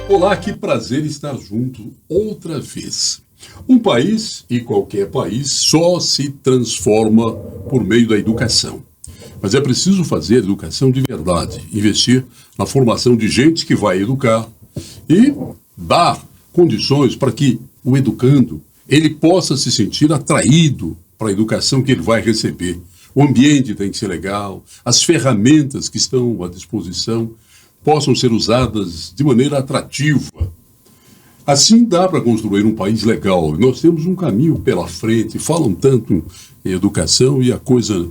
Olá, que prazer estar junto outra vez. Um país, e qualquer país, só se transforma por meio da educação. Mas é preciso fazer educação de verdade, investir na formação de gente que vai educar e dar condições para que o educando ele possa se sentir atraído para a educação que ele vai receber. O ambiente tem que ser legal, as ferramentas que estão à disposição possam ser usadas de maneira atrativa. Assim dá para construir um país legal. Nós temos um caminho pela frente, falam tanto em educação e a coisa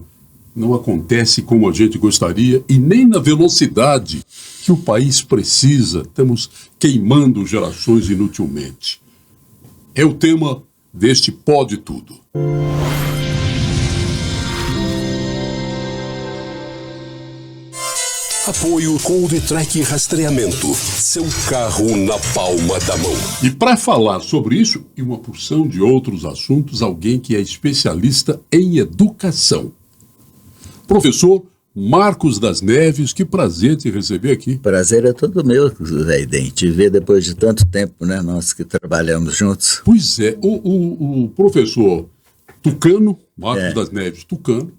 não acontece como a gente gostaria e nem na velocidade que o país precisa. Estamos queimando gerações inutilmente. É o tema deste Pode Tudo. Apoio Coldtrack Rastreamento. Seu carro na palma da mão. E para falar sobre isso e uma porção de outros assuntos, alguém que é especialista em educação. Professor Marcos das Neves, que prazer te receber aqui. Prazer é todo meu, Zé Idem, te ver depois de tanto tempo, né? Nós que trabalhamos juntos. Pois é, o professor Tucano, Marcos das Neves Tucano,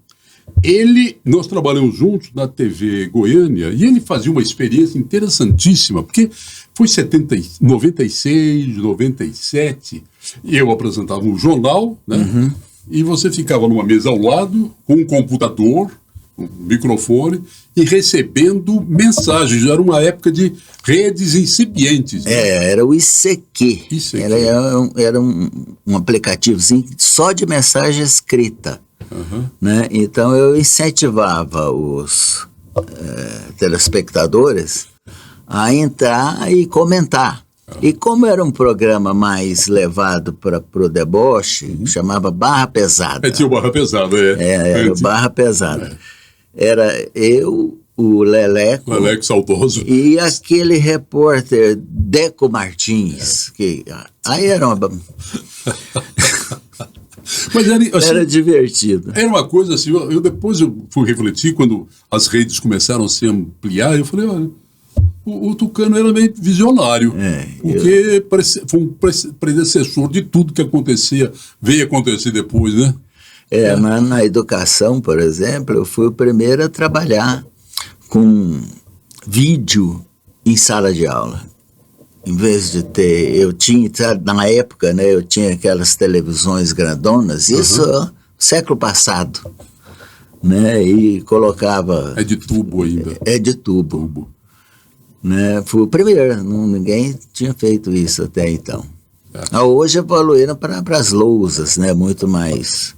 nós trabalhamos juntos na TV Goiânia e ele fazia uma experiência interessantíssima, porque foi 96, 97, e eu apresentava um jornal, né? Uhum. E você ficava numa mesa ao lado, com um computador, um microfone, e recebendo mensagens. Era uma época de redes incipientes. Né? Era o ICQ. Era um aplicativozinho só de mensagem escrita. Uhum. Né? Então eu incentivava os telespectadores a entrar e comentar. E como era um programa mais levado para o deboche, chamava Barra Pesada. Tinha o Barra Pesada, era o Barra Pesada. Era eu, o Leleco saudoso, e aquele repórter Deco Martins, que aí era uma... Mas era divertido. Era uma coisa assim, depois eu fui refletir, quando as redes começaram a se ampliar, eu falei, olha, o Tucano era meio visionário, porque foi um predecessor de tudo que veio acontecer depois, né? Na educação, por exemplo, eu fui o primeiro a trabalhar com vídeo em sala de aula. Em vez de na época, né, eu tinha aquelas televisões grandonas, isso século passado, né, e colocava... É de tubo ainda. É de tubo. Né, fui o primeiro, ninguém tinha feito isso até então. Hoje evoluíram para as lousas, né, muito mais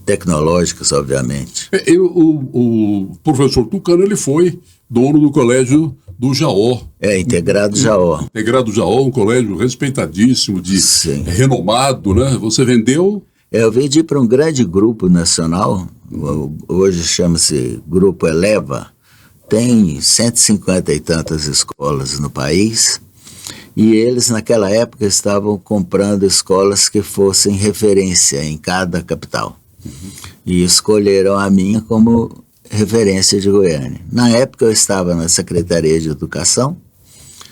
tecnológicas, obviamente. O professor Tucano, ele foi dono do colégio do Jaó. Integrado Jaó. Integrado Jaó, um colégio respeitadíssimo, renomado, né? Você vendeu? Eu vendi para um grande grupo nacional, hoje chama-se Grupo Eleva, tem 150 e tantas escolas no país, e eles naquela época estavam comprando escolas que fossem referência em cada capital. E escolheram a minha como referência de Goiânia. Na época eu estava na Secretaria de Educação.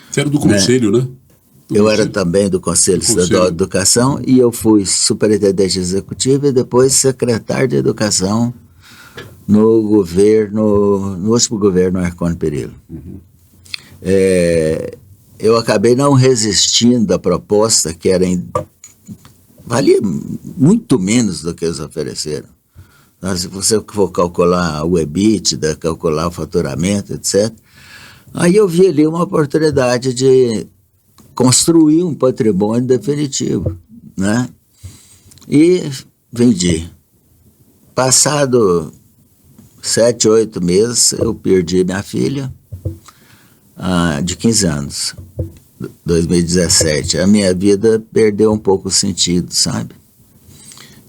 Você era do Conselho, né? Eu era também do Conselho Estadual de Educação e eu fui superintendente executivo e depois secretário de Educação no último governo Marconi Perillo. Eu acabei não resistindo à proposta que valia muito menos do que eles ofereceram. Se você for calcular o EBITDA, calcular o faturamento, etc. Aí eu vi ali uma oportunidade de construir um patrimônio definitivo, né? E vendi. Passado 7, 8 meses, eu perdi minha filha, de 15 anos, 2017. A minha vida perdeu um pouco o sentido, sabe?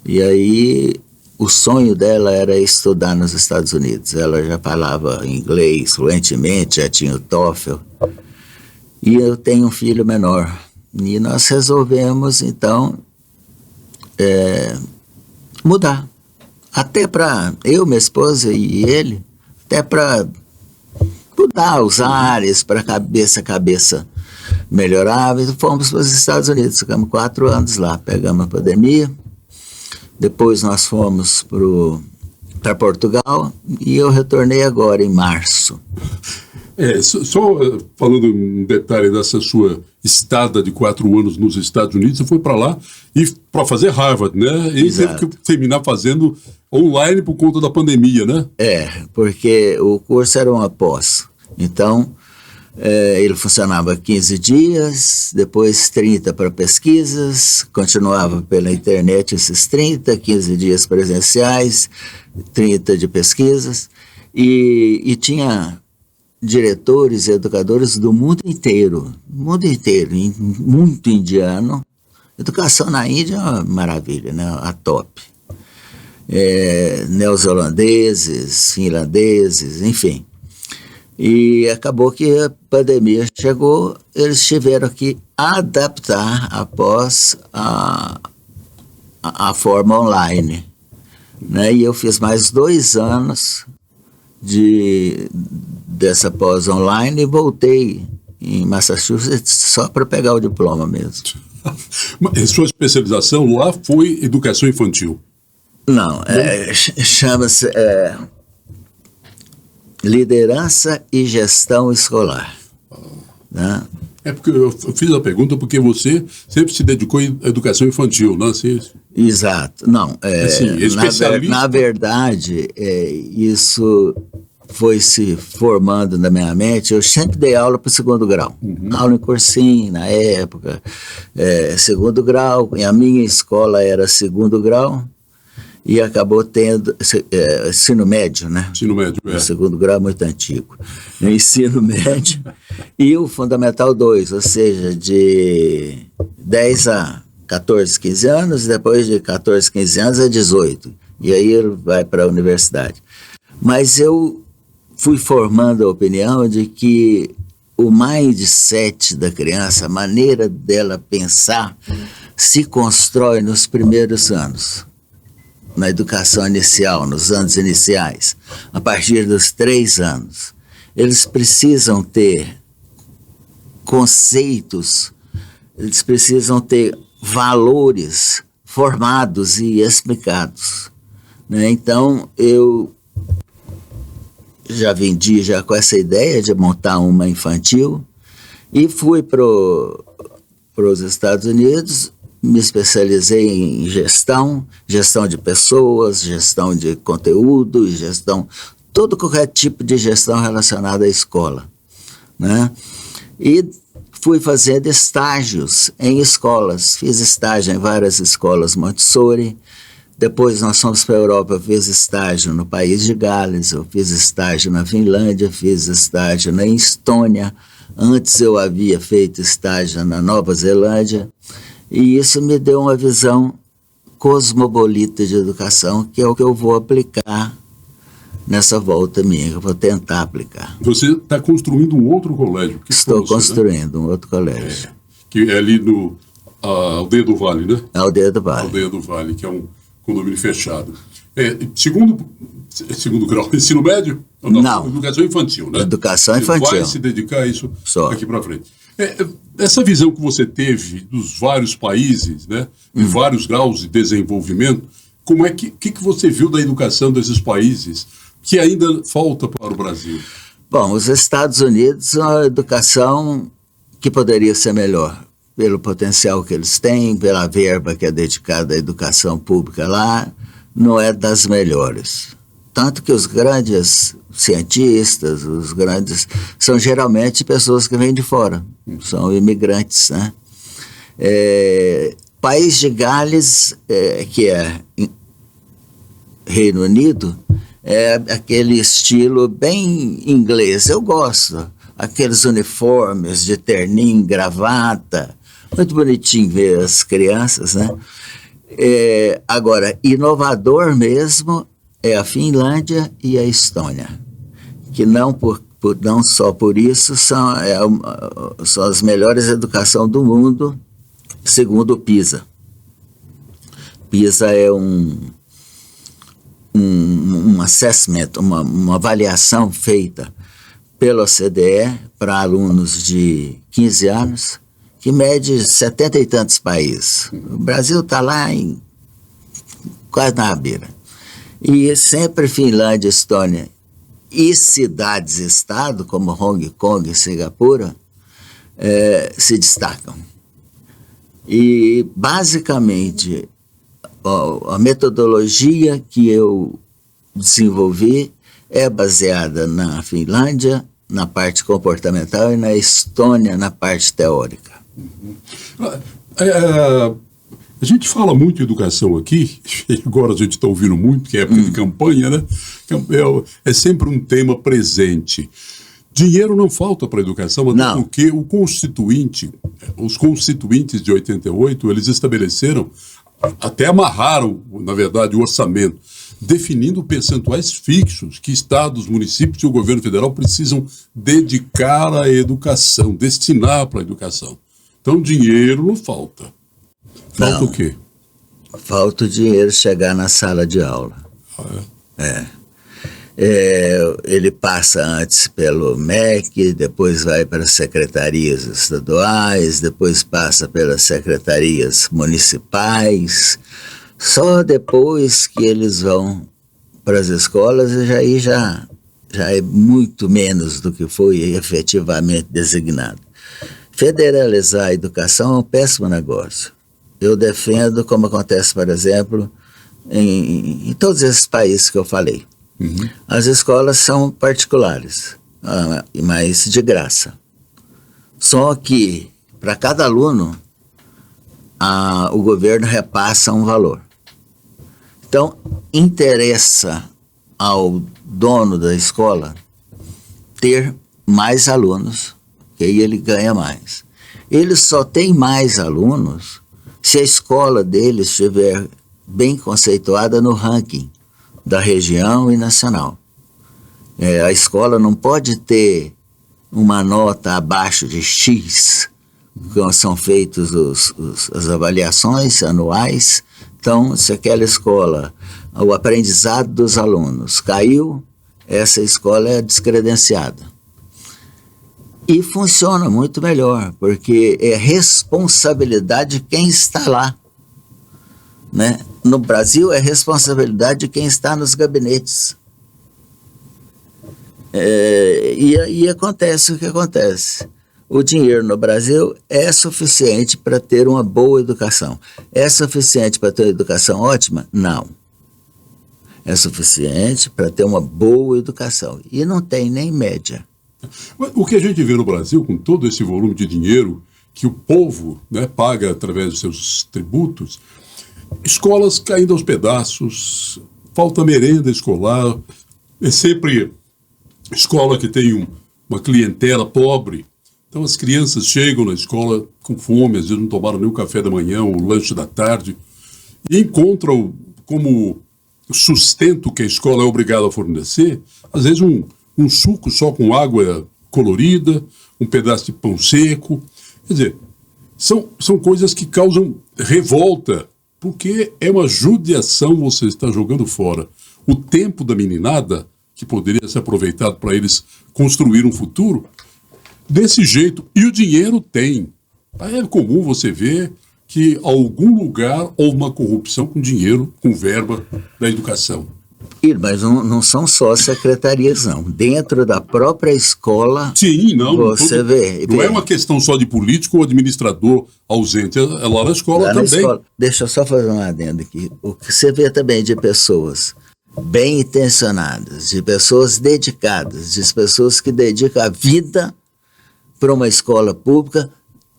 E aí... O sonho dela era estudar nos Estados Unidos. Ela já falava inglês fluentemente, já tinha o TOEFL. E eu tenho um filho menor. E nós resolvemos, então, mudar. Até para eu, minha esposa e ele, até para mudar os ares, para cabeça melhorava, e fomos para os Estados Unidos, ficamos 4 anos lá, pegamos a pandemia, depois nós fomos para Portugal, e eu retornei agora, em março. Só falando um detalhe dessa sua estada de 4 anos nos Estados Unidos, você foi para lá e para fazer Harvard, né? E Exato. teve que terminar fazendo online por conta da pandemia, né? Porque o curso era uma pós. Então, ele funcionava 15 dias, depois 30 para pesquisas, continuava pela internet esses 30, 15 dias presenciais, 30 de pesquisas, e tinha diretores e educadores do mundo inteiro, muito indiano. Educação na Índia é uma maravilha, né? A top. Neozelandeses, finlandeses, enfim. E acabou que a pandemia chegou, eles tiveram que adaptar após a forma online, né? E eu fiz mais 2 anos dessa pós online e voltei em Massachusetts só para pegar o diploma mesmo. Mas sua especialização lá foi educação infantil? Não, chama-se liderança e gestão escolar. Né? Porque eu fiz a pergunta porque você sempre se dedicou à educação infantil, não é assim? Exato. Não, especialista. Na verdade, isso foi se formando na minha mente. Eu sempre dei aula para o 2º grau. Aula em cursinho, na época. 2º grau, e a minha escola era 2º grau, e acabou tendo ensino médio, né? Ensino médio, O 2º grau é muito antigo. O ensino médio e o Fundamental 2, ou seja, de 10 a 14, 15 anos, depois de 14, 15 anos a 18. E aí ele vai para a universidade. Mas eu fui formando a opinião de que o mindset da criança, a maneira dela pensar, se constrói nos primeiros anos. Na educação inicial, nos anos iniciais, a partir dos 3 anos. Eles precisam ter conceitos, eles precisam ter valores formados e explicados, né? Então, eu já vendi com essa ideia de montar uma infantil e fui para os Estados Unidos. Me especializei em gestão de pessoas, gestão de conteúdo, todo qualquer tipo de gestão relacionada à escola, né? E fui fazendo estágios em escolas, fiz estágio em várias escolas Montessori, depois nós fomos para a Europa, eu fiz estágio no país de Gales, eu fiz estágio na Finlândia, fiz estágio na Estônia, antes eu havia feito estágio na Nova Zelândia. E isso me deu uma visão cosmopolita de educação, que é o que eu vou aplicar nessa volta minha, que eu vou tentar aplicar. Você está construindo um outro colégio. Estou construindo, né? Um outro colégio. Que é ali no Aldeia do Vale, né? Aldeia do Vale. Aldeia do Vale, que é um condomínio fechado. Segundo grau, ensino médio? Não. Educação infantil, né? Educação infantil. Você vai se dedicar a isso Só. Daqui para frente. Essa visão que você teve dos vários países, né, e vários graus de desenvolvimento, como é que você viu da educação desses países que ainda falta para o Brasil? Bom, os Estados Unidos, a educação que poderia ser melhor, pelo potencial que eles têm, pela verba que é dedicada à educação pública lá, não é das melhores. Tanto que os grandes cientistas, os grandes, são geralmente pessoas que vêm de fora, são imigrantes, né? País de Gales, que é Reino Unido, é aquele estilo bem inglês, eu gosto. Aqueles uniformes de terninho, gravata, muito bonitinho ver as crianças, né? Agora, inovador mesmo é a Finlândia e a Estônia, que não só por isso são as melhores educação do mundo, segundo o PISA. PISA é um assessment, uma avaliação feita pela OCDE para alunos de 15 anos que mede 70 e tantos países. O Brasil está lá quase na beira. E sempre Finlândia, Estônia e cidades-estado, como Hong Kong e Singapura, se destacam. E, basicamente, a metodologia que eu desenvolvi é baseada na Finlândia, na parte comportamental, e na Estônia, na parte teórica. A gente fala muito de educação aqui, e agora a gente está ouvindo muito, que é época de campanha, né? É sempre um tema presente. Dinheiro não falta para a educação, até porque os constituintes de 88, eles estabeleceram, até amarraram, na verdade, o orçamento, definindo percentuais fixos que estados, municípios e o governo federal precisam dedicar à educação, destinar para a educação. Então, dinheiro não falta. Falta o quê? Falta o dinheiro chegar na sala de aula. Ele passa antes pelo MEC, depois vai para as secretarias estaduais, depois passa pelas secretarias municipais. Só depois que eles vão para as escolas, já é muito menos do que foi efetivamente designado. Federalizar a educação é um péssimo negócio. Eu defendo, como acontece, por exemplo, em todos esses países que eu falei. Uhum. As escolas são particulares, mas de graça. Só que, para cada aluno, o governo repassa um valor. Então, interessa ao dono da escola ter mais alunos, que aí ele ganha mais. Ele só tem mais alunos se a escola dele estiver bem conceituada no ranking da região e nacional. A escola não pode ter uma nota abaixo de X, são feitas as avaliações anuais. Então, se aquela escola, o aprendizado dos alunos caiu, essa escola é descredenciada. E funciona muito melhor, porque é responsabilidade de quem está lá. Né? No Brasil, é responsabilidade de quem está nos gabinetes. E acontece o que acontece. O dinheiro no Brasil é suficiente para ter uma boa educação. É suficiente para ter uma educação ótima? Não. É suficiente para ter uma boa educação. E não tem nem média. O que a gente vê no Brasil, com todo esse volume de dinheiro que o povo, né, paga através dos seus tributos, escolas caindo aos pedaços, falta merenda escolar, é sempre escola que tem uma clientela pobre. Então as crianças chegam na escola com fome, às vezes não tomaram nem o café da manhã, o lanche da tarde, e encontram como sustento que a escola é obrigada a fornecer, às vezes um suco só com água colorida, um pedaço de pão seco. Quer dizer, são coisas que causam revolta, porque é uma judiação você estar jogando fora o tempo da meninada, que poderia ser aproveitado para eles construir um futuro, desse jeito. E o dinheiro tem. É comum você ver que em algum lugar houve uma corrupção com dinheiro, com verba da educação. Mas não são só secretarias, não. Dentro da própria escola, sim, não, você vê. Não é uma questão só de político ou administrador ausente, é lá na escola lá também. Na escola. Deixa eu só fazer um adendo aqui. O que você vê também de pessoas bem intencionadas, de pessoas dedicadas, de pessoas que dedicam a vida para uma escola pública,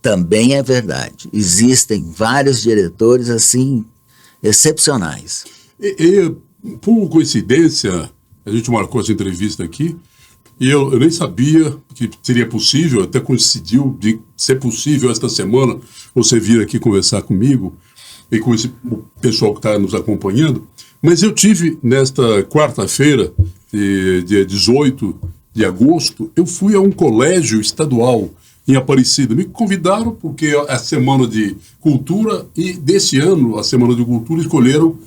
também é verdade. Existem vários diretores, assim, excepcionais. Por coincidência, a gente marcou essa entrevista aqui, e eu nem sabia que seria possível, até coincidiu de ser possível esta semana você vir aqui conversar comigo e com o pessoal que está nos acompanhando. Mas eu tive, nesta quarta-feira, dia 18 de agosto, eu fui a um colégio estadual em Aparecida. Me convidaram porque é a Semana de Cultura, e desse ano, a Semana de Cultura, escolheram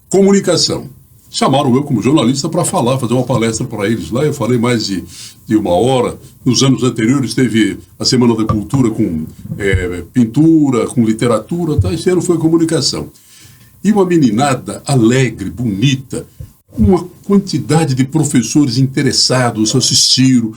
comunicação. chamaram eu como jornalista para falar, fazer uma palestra para eles lá. Eu falei mais de 1 hora. Nos anos anteriores teve a Semana da Cultura com pintura, com literatura, tá? Esse ano foi comunicação. E uma meninada alegre, bonita, uma quantidade de professores interessados, assistiram,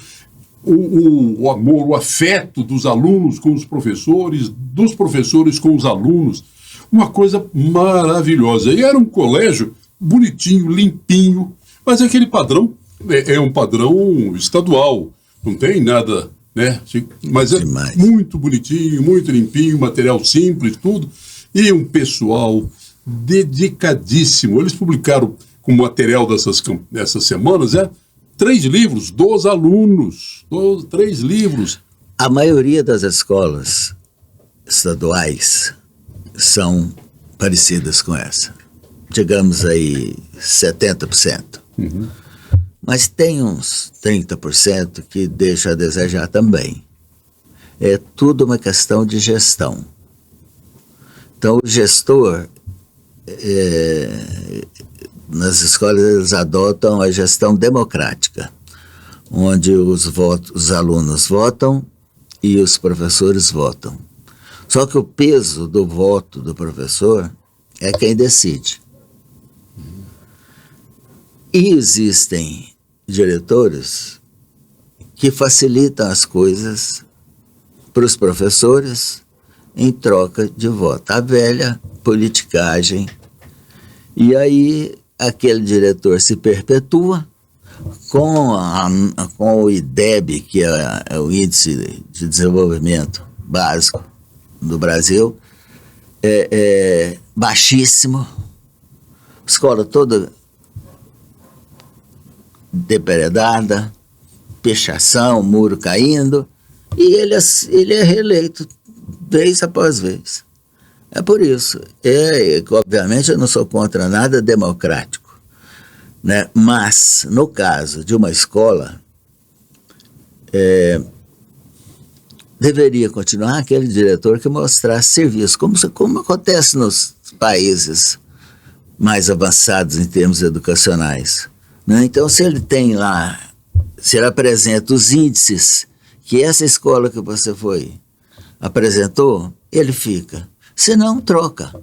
o amor, o afeto dos alunos com os professores, dos professores com os alunos, uma coisa maravilhosa. E era um colégio bonitinho, limpinho, mas aquele padrão é um padrão estadual, não tem nada, né? Mas é demais. Muito bonitinho, muito limpinho, material simples, tudo, e um pessoal dedicadíssimo. Eles publicaram como material dessas semanas, 3 livros dos alunos, 3 livros. A maioria das escolas estaduais são parecidas com essa. Digamos aí 70%. Uhum. Mas tem uns 30% que deixa a desejar também. É tudo uma questão de gestão. Então o gestor, nas escolas eles adotam a gestão democrática, onde os alunos votam e os professores votam. Só que o peso do voto do professor é quem decide. E existem diretores que facilitam as coisas para os professores em troca de voto. A velha politicagem. E aí aquele diretor se perpetua com o IDEB, que é o Índice de Desenvolvimento Básico do Brasil, baixíssimo, escola toda depredada, pichação, muro caindo, e ele é reeleito vez após vez. É por isso. Obviamente eu não sou contra nada democrático, né? Mas, no caso de uma escola, deveria continuar aquele diretor que mostrasse serviço, como acontece nos países mais avançados em termos educacionais, né? Então, se ele tem lá, se ele apresenta os índices que essa escola que você foi apresentou, ele fica. Se não, troca.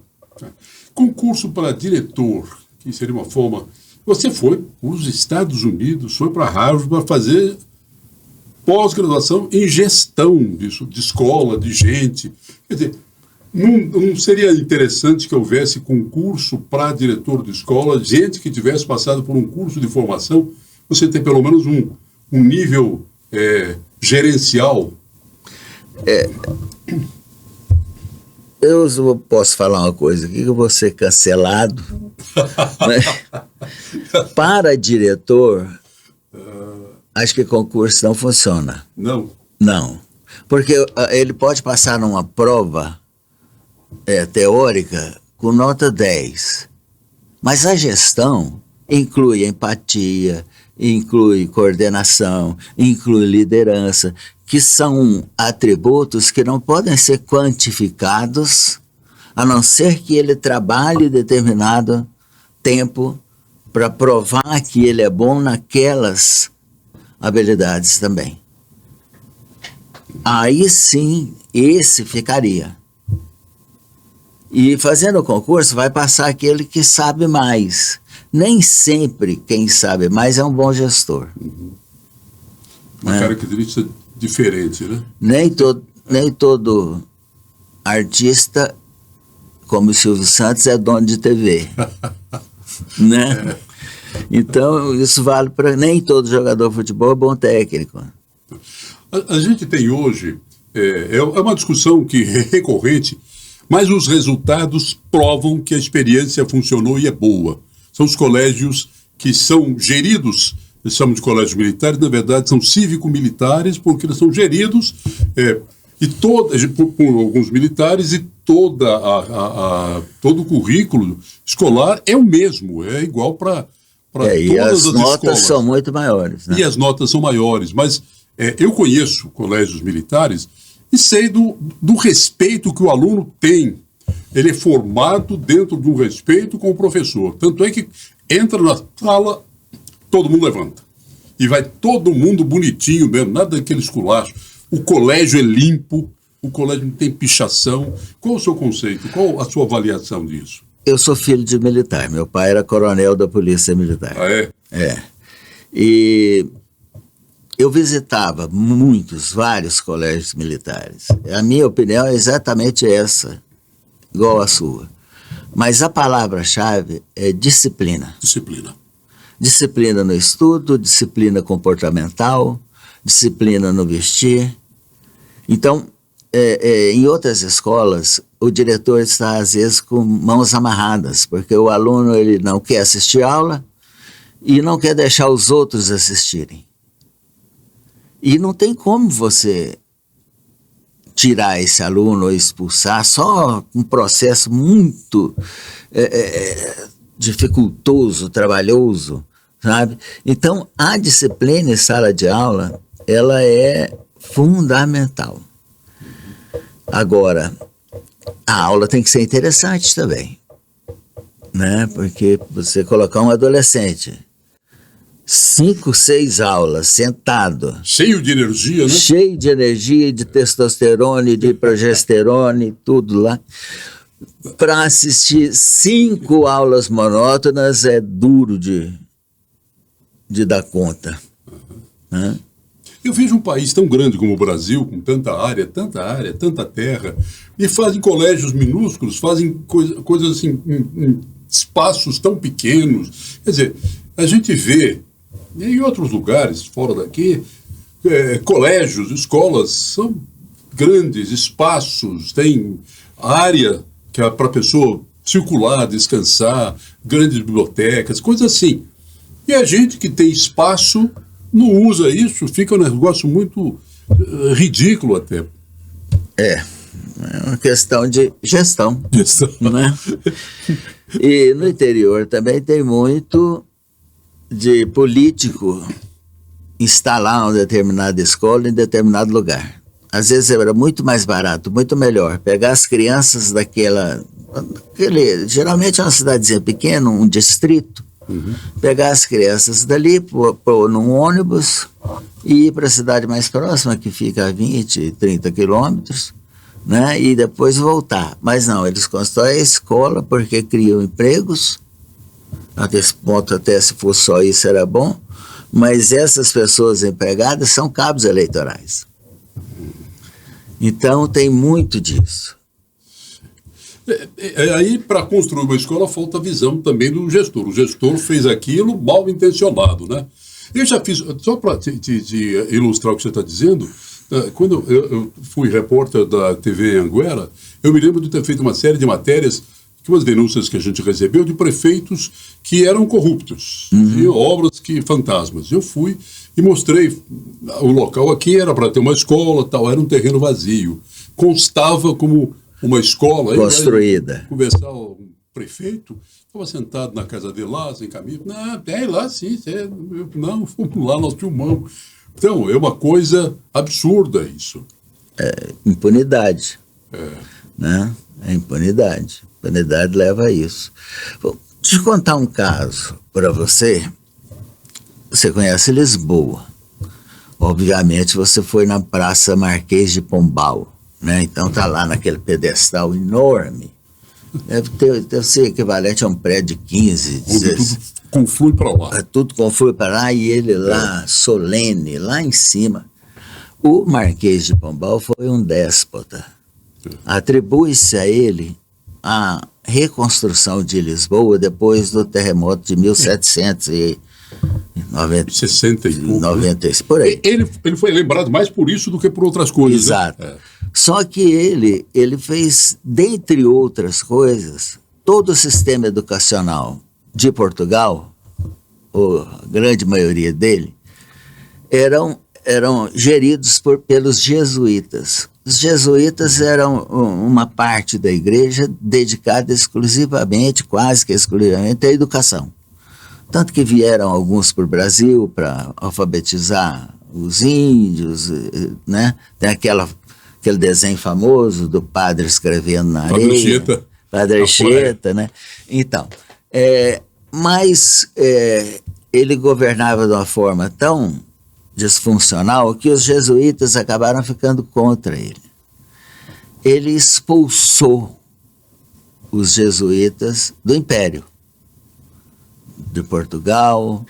Concurso para diretor, que seria uma forma... Você foi para os Estados Unidos, foi para Harvard para fazer pós-graduação em gestão disso, de escola, de gente. Quer dizer, não seria interessante que houvesse concurso para diretor de escola, gente que tivesse passado por um curso de formação, você tem pelo menos um nível gerencial? Eu posso falar uma coisa aqui, que eu vou ser cancelado. Para diretor, acho que concurso não funciona. Não? Não. Porque ele pode passar numa prova teórica com nota 10. Mas a gestão inclui empatia, inclui coordenação, inclui liderança, que são atributos que não podem ser quantificados, a não ser que ele trabalhe determinado tempo para provar que ele é bom naquelas habilidades também. Aí sim, esse ficaria. E fazendo o concurso vai passar aquele que sabe mais. Nem sempre quem sabe mais é um bom gestor. Uma característica diferente, né? Nem todo artista, como o Silvio Santos, é dono de TV. Né? Então, isso vale para... Nem todo jogador de futebol é bom técnico. A gente tem hoje... É uma discussão que é recorrente, mas os resultados provam que a experiência funcionou e é boa. São os colégios que são geridos... Eles chamam de colégios militares, na verdade são cívico-militares, porque eles são geridos por alguns militares, e todo o currículo escolar é o mesmo, é igual para todas as escolas. E as notas são muito maiores. Né? E as notas são maiores, mas eu conheço colégios militares e sei do respeito que o aluno tem ele é formado dentro de um respeito com o professor. Tanto é que entra na sala, todo mundo levanta. E vai todo mundo bonitinho mesmo, nada daquele esculacho. O colégio é limpo, o colégio não tem pichação. Qual o seu conceito? Qual a sua avaliação disso? Eu sou filho de militar. Meu pai era coronel da Polícia Militar. Ah, é? É. E eu visitava vários colégios militares. A minha opinião é exatamente essa, igual a sua. Mas a palavra-chave é disciplina. Disciplina. Disciplina no estudo, disciplina comportamental, disciplina no vestir. Então, em outras escolas, o diretor está, às vezes, com mãos amarradas, porque o aluno ele não quer assistir aula e não quer deixar os outros assistirem. E não tem como você tirar esse aluno ou expulsar, só um processo muito dificultoso, trabalhoso, sabe? Então, a disciplina em sala de aula, ela é fundamental. Agora, a aula tem que ser interessante também, né? Porque você colocar um adolescente 5, 6 aulas, sentado. Cheio de energia, né? Cheio de energia, de testosterona, de progesterona e tudo lá. Para assistir 5 aulas monótonas é duro de dar conta. Né? Eu vejo um país tão grande como o Brasil, com tanta área, tanta terra, e fazem colégios minúsculos, fazem coisas assim, em espaços tão pequenos. Quer dizer, a gente vê, em outros lugares, fora daqui, colégios, escolas, são grandes espaços, tem área que é para a pessoa circular, descansar, grandes bibliotecas, coisas assim. E a gente que tem espaço não usa isso, fica um negócio muito ridículo até. É uma questão de gestão. Né? E no interior também tem muito de político instalar uma determinada escola em determinado lugar. Às vezes era muito mais barato, muito melhor pegar as crianças geralmente é uma cidadezinha pequena, um distrito, pegar as crianças dali, pôr num ônibus e ir para a cidade mais próxima, que fica a 20, 30 quilômetros, né? E depois voltar. Mas não, eles constroem a escola porque criam empregos, até esse ponto, até se fosse só isso era bom, mas essas pessoas empregadas são cabos eleitorais. Então tem muito disso. Aí, para construir uma escola, falta visão também do gestor. O gestor fez aquilo mal intencionado, né? Eu já fiz, só para te ilustrar o que você está dizendo, quando eu fui repórter da TV Anguera, eu me lembro de ter feito uma série de matérias, umas denúncias que a gente recebeu de prefeitos que eram corruptos, tinham obras fantasmas. Eu fui e mostrei o local aqui, era para ter uma escola, tal, era um terreno vazio. Constava como uma escola construída. Aí, conversar com o prefeito, estava sentado na casa dele lá, sem camisa. Não, tem lá sim, não, fomos lá, nós filmamos. Então, é uma coisa absurda isso. É impunidade. Né? É impunidade. Impunidade leva a isso. Deixa eu contar um caso para você. Você conhece Lisboa. Obviamente você foi na Praça Marquês de Pombal, né? Então tá lá naquele pedestal enorme. Deve ser equivalente a um prédio de 15, 16. Tudo conflui para lá. Tudo conflui para lá e ele lá, solene, lá em cima. O Marquês de Pombal foi um déspota. Atribui-se a ele a reconstrução de Lisboa depois do terremoto de 1761. 90, por aí. Ele foi lembrado mais por isso do que por outras coisas. Exato. Né? Só que ele fez, dentre outras coisas, todo o sistema educacional de Portugal, a grande maioria dele, eram geridos pelos jesuítas. Os jesuítas eram uma parte da igreja dedicada exclusivamente, quase que exclusivamente, à educação. Tanto que vieram alguns para o Brasil para alfabetizar os índios, né? Tem aquela aquele desenho famoso do padre escrevendo na Padre areia. Anchieta. Padre Anchieta, né? Então, mas ele governava de uma forma tão disfuncional que os jesuítas acabaram ficando contra ele. Ele expulsou os jesuítas do Império, de Portugal,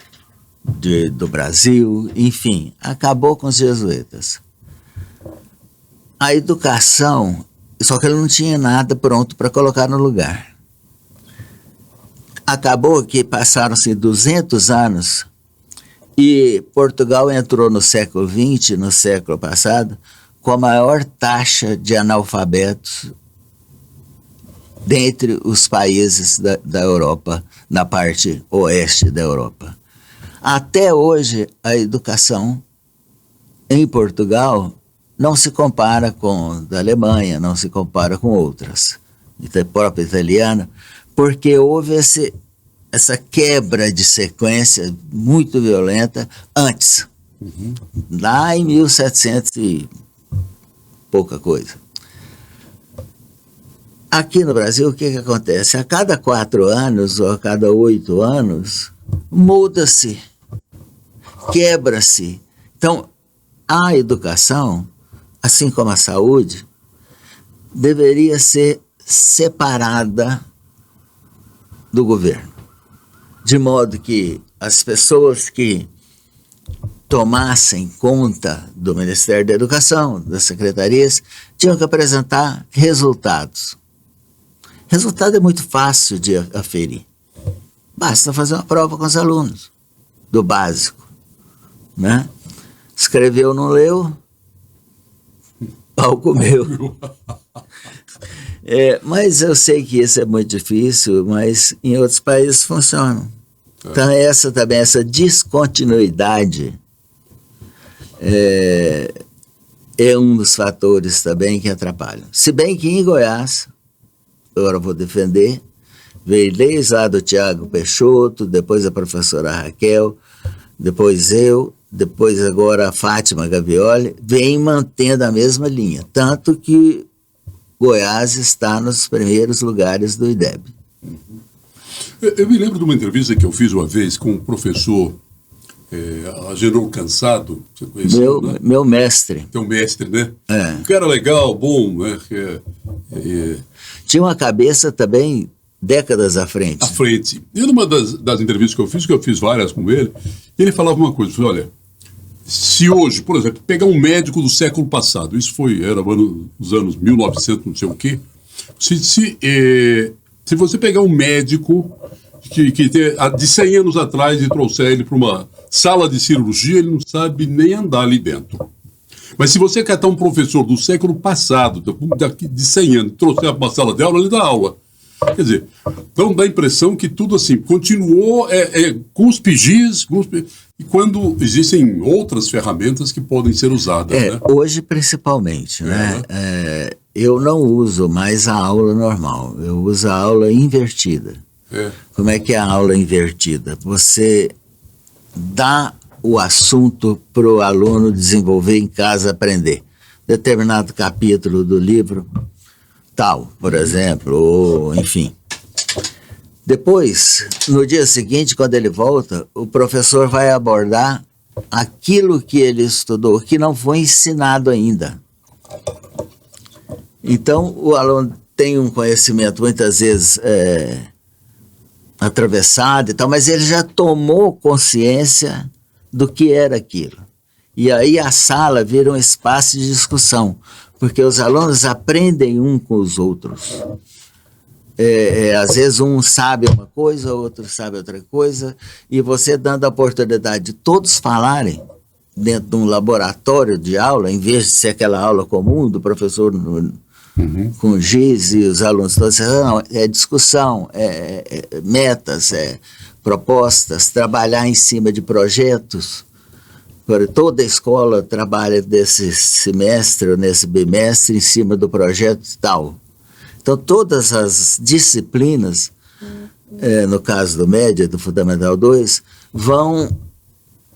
do Brasil, enfim, acabou com os jesuítas. A educação, só que ele não tinha nada pronto para colocar no lugar. Acabou que passaram-se 200 anos e Portugal entrou no século XX, no século passado, com a maior taxa de analfabetos dentre os países da Europa, na parte oeste da Europa. Até hoje, a educação em Portugal não se compara com a da Alemanha, não se compara com outras, a própria italiana, porque houve essa quebra de sequência muito violenta antes, lá em 1700 e pouca coisa. Aqui no Brasil, o que acontece? A cada 4 anos ou a cada 8 anos, muda-se, quebra-se. Então, a educação, assim como a saúde, deveria ser separada do governo, de modo que as pessoas que tomassem conta do Ministério da Educação, das secretarias, tinham que apresentar resultados. Resultado é muito fácil de aferir. Basta fazer uma prova com os alunos, do básico, né? Escreveu, não leu, pau comeu. Mas eu sei que isso é muito difícil, mas em outros países funciona. Então essa descontinuidade é um dos fatores também que atrapalham. Se bem que em Goiás, agora eu vou defender, veio desde lá do Tiago Peixoto, depois a professora Raquel, depois eu, depois agora a Fátima Gavioli, vem mantendo a mesma linha, tanto que Goiás está nos primeiros lugares do IDEB. Eu me lembro de uma entrevista que eu fiz uma vez com um professor, Agenor Cansado, você conhece? Meu mestre. Teu mestre, né? Um cara legal, bom, né? Tinha uma cabeça também décadas à frente. À frente. E numa das entrevistas que eu fiz várias com ele, ele falava uma coisa, falou, olha, se hoje, por exemplo, pegar um médico do século passado, isso era nos anos 1900, não sei o quê, se você pegar um médico de 100 anos atrás e trouxer ele para uma sala de cirurgia, ele não sabe nem andar ali dentro. Mas se você catar um professor do século passado, de 100 anos, trouxer para uma sala de aula, ele dá aula. Quer dizer, então dá a impressão que tudo assim, continuou cuspe giz, e quando existem outras ferramentas que podem ser usadas. Né? Hoje principalmente, né? Eu não uso mais a aula normal, eu uso a aula invertida. Como é que é a aula invertida? Você dá o assunto para o aluno desenvolver em casa, aprender. Determinado capítulo do livro, tal, por exemplo, ou enfim. Depois, no dia seguinte, quando ele volta, o professor vai abordar aquilo que ele estudou, que não foi ensinado ainda. Então, o aluno tem um conhecimento, muitas vezes, atravessado e tal, mas ele já tomou consciência do que era aquilo. E aí a sala vira um espaço de discussão, porque os alunos aprendem um com os outros. Às vezes um sabe uma coisa, outro sabe outra coisa, e você dando a oportunidade de todos falarem dentro de um laboratório de aula, em vez de ser aquela aula comum do professor com giz e os alunos todos, não, é discussão, metas, propostas, trabalhar em cima de projetos. Agora, toda a escola trabalha nesse semestre ou nesse bimestre em cima do projeto tal. Então, todas as disciplinas, no caso do médio, do Fundamental 2, vão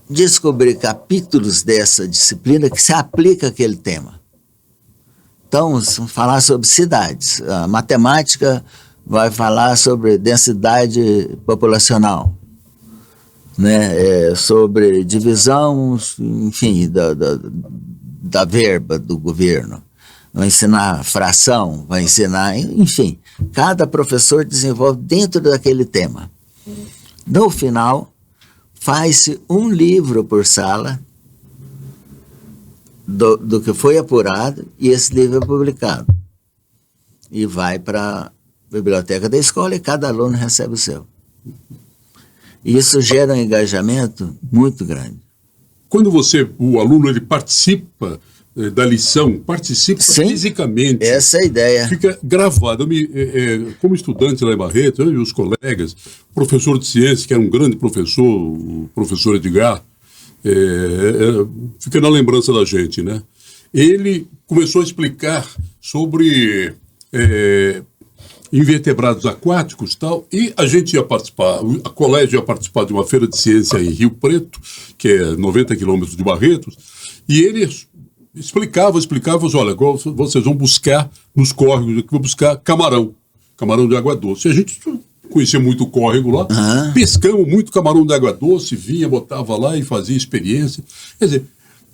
descobrir capítulos dessa disciplina que se aplica àquele tema. Então, falar sobre cidades. A matemática vai falar sobre densidade populacional, né? Sobre divisão, enfim, da verba do governo. Vai ensinar fração, vai ensinar, enfim. Cada professor desenvolve dentro daquele tema. No final, faz-se um livro por sala do que foi apurado, e esse livro é publicado. E vai para a biblioteca da escola e cada aluno recebe o seu. E isso gera um engajamento muito grande. Quando o aluno, ele participa da lição, participa Sim, fisicamente. Essa é a ideia. Fica gravado. Como estudante lá em Barreto, eu e os colegas, professor de ciência, que era um grande professor, o professor Edgar, fica na lembrança da gente, né? Ele começou a explicar sobre invertebrados aquáticos e tal, e a gente ia participar, a colégio ia participar de uma feira de ciência em Rio Preto, que é 90 quilômetros de Barretos, e ele explicava, olha, agora vocês vão buscar nos córregos, vão buscar camarão de água doce. A gente conhecia muito o córrego lá, pescamos muito camarão de água doce, vinha, botava lá e fazia experiência. Quer dizer,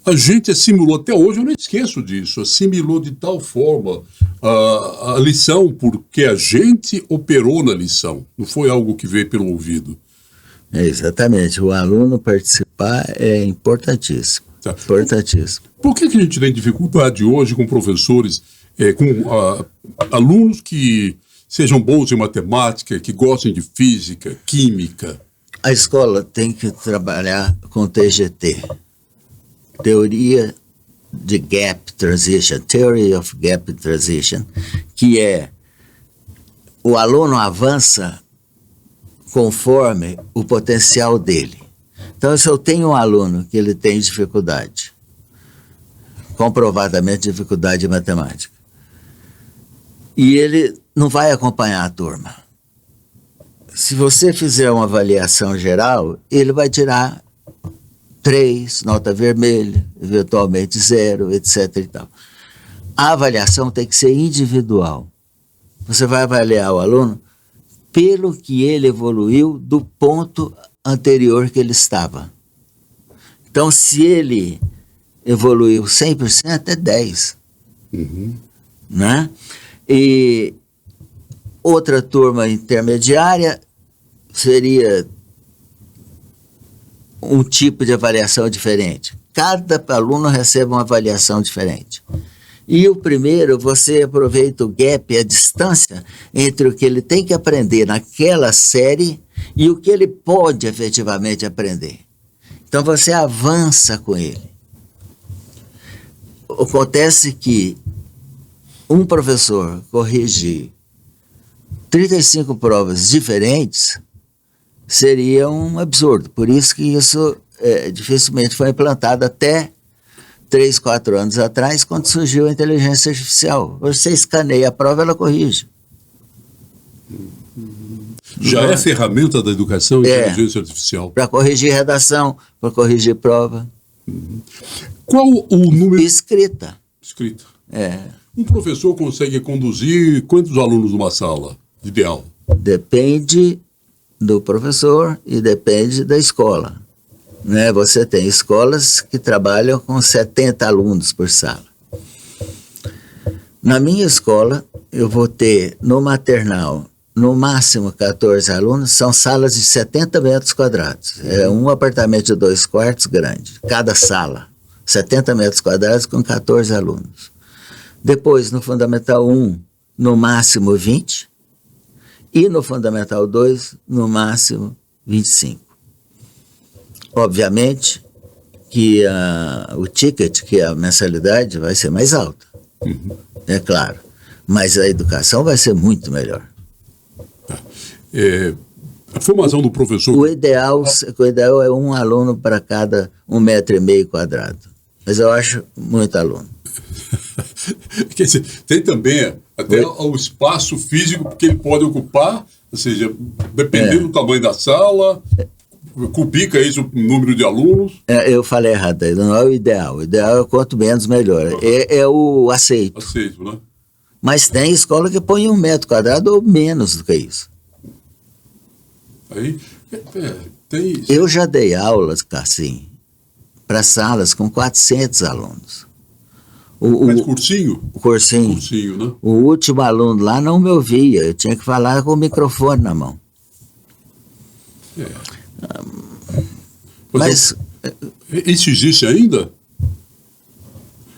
a gente assimilou, até hoje eu não esqueço disso, assimilou de tal forma a lição, porque a gente operou na lição, não foi algo que veio pelo ouvido. Exatamente, o aluno participar é importantíssimo. Tá. Importantíssimo. Por que a gente tem dificuldade hoje com professores, com alunos que sejam bons em matemática, que gostem de física, química? A escola tem que trabalhar com TGT, Teoria de Gap Transition, Theory of Gap Transition, que é o aluno avança conforme o potencial dele. Então, se eu tenho um aluno que ele tem dificuldade, comprovadamente dificuldade em matemática, e ele não vai acompanhar a turma, se você fizer uma avaliação geral, ele vai tirar 3, nota vermelha, eventualmente 0, etc. e tal. A avaliação tem que ser individual. Você vai avaliar o aluno pelo que ele evoluiu do ponto anterior que ele estava. Então, se ele evoluiu 100%, é 10. Né? E outra turma intermediária seria um tipo de avaliação diferente. Cada aluno recebe uma avaliação diferente. E o primeiro, você aproveita o gap, a distância entre o que ele tem que aprender naquela série e o que ele pode efetivamente aprender. Então você avança com ele. Acontece que um professor corrigir 35 provas diferentes seria um absurdo. Por isso que isso dificilmente foi implantado até 3, 4 anos atrás, quando surgiu a inteligência artificial. Você escaneia a prova, ela corrige. Já é ferramenta da educação a inteligência artificial. Para corrigir redação, para corrigir prova. Qual o número... Escrita. Um professor consegue conduzir quantos alunos numa sala? Ideal. Depende do professor e depende da escola. Né? Você tem escolas que trabalham com 70 alunos por sala. Na minha escola, eu vou ter no maternal, no máximo 14 alunos, são salas de 70 metros quadrados. É um apartamento de 2 quartos grande, cada sala. 70 metros quadrados com 14 alunos. Depois, no Fundamental 1, no máximo 20. E no Fundamental 2, no máximo 25. Obviamente que o ticket, que é a mensalidade, vai ser mais alta. É claro. Mas a educação vai ser muito melhor. A formação do professor... O ideal é um aluno para cada 1,5 metro quadrado. Mas eu acho muito aluno. Quer dizer, tem também até o espaço físico que ele pode ocupar, ou seja, dependendo do tamanho da sala, cubica isso o número de alunos. Eu falei errado aí, não é o ideal. O ideal é quanto menos melhor. É o aceito. Aceito, né? Mas tem escola que põe 1 metro quadrado ou menos do que isso. Aí, tem... Eu já dei aulas, assim, para salas com 400 alunos. Mas cursinho? O cursinho. Cursinho, né? O último aluno lá não me ouvia, eu tinha que falar com o microfone na mão. Mas... Isso existe ainda?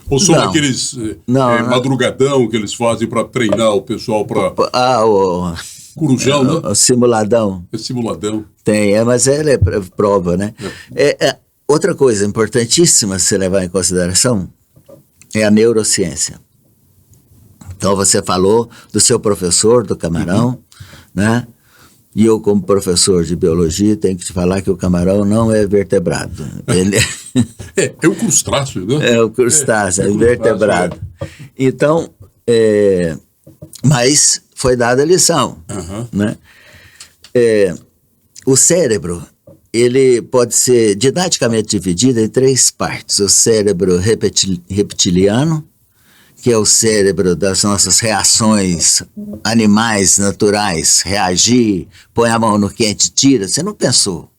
Ou são Não. aqueles Não. madrugadão que eles fazem para treinar o pessoal para o corujão, né? O simuladão. É simuladão. Tem, mas ela é prova, né? Outra coisa importantíssima a se levar em consideração é a neurociência. Então você falou do seu professor, do camarão, né? E eu, como professor de biologia, tenho que te falar que o camarão não é vertebrado. Ele é o crustáceo, né? É o crustáceo, é invertebrado. Então, mas foi dada a lição, né? O cérebro, ele pode ser didaticamente dividido em 3 partes. O cérebro reptiliano, que é o cérebro das nossas reações animais naturais, reagir, põe a mão no quente, tira, você não pensou.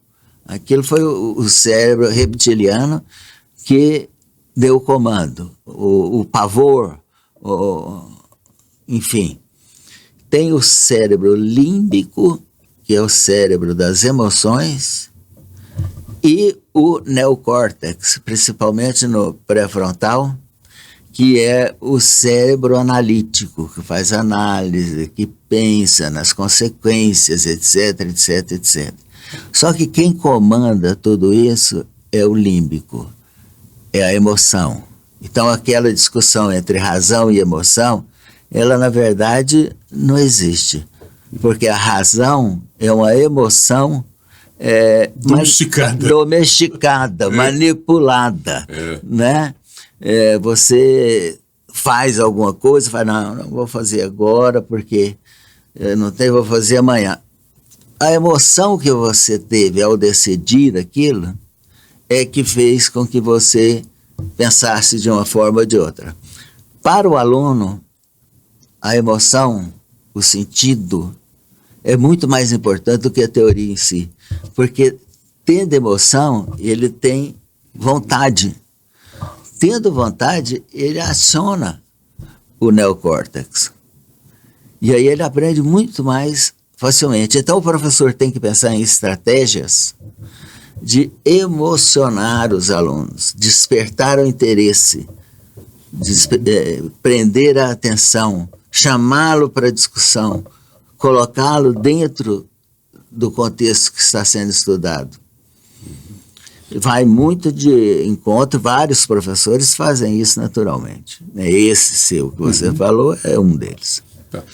Aquilo foi o cérebro reptiliano que deu o comando, o pavor, enfim. Tem o cérebro límbico, que é o cérebro das emoções, e o neocórtex, principalmente no pré-frontal, que é o cérebro analítico, que faz análise, que pensa nas consequências, etc, etc, etc. Só que quem comanda tudo isso é o límbico, é a emoção. Então aquela discussão entre razão e emoção, ela na verdade não existe, porque a razão é uma emoção domesticada, manipulada, né? Você faz alguma coisa, fala, não vou fazer agora porque não tenho, vou fazer amanhã. A emoção que você teve ao decidir aquilo é que fez com que você pensasse de uma forma ou de outra. Para o aluno, a emoção, o sentido, é muito mais importante do que a teoria em si, porque tendo emoção, ele tem vontade. Tendo vontade, ele aciona o neocórtex. E aí ele aprende muito mais facilmente. Então o professor tem que pensar em estratégias de emocionar os alunos, despertar o interesse, prender a atenção, chamá-lo para discussão, colocá-lo dentro do contexto que está sendo estudado. Vai muito de encontro, vários professores fazem isso naturalmente. Esse seu que você falou é um deles. Tá.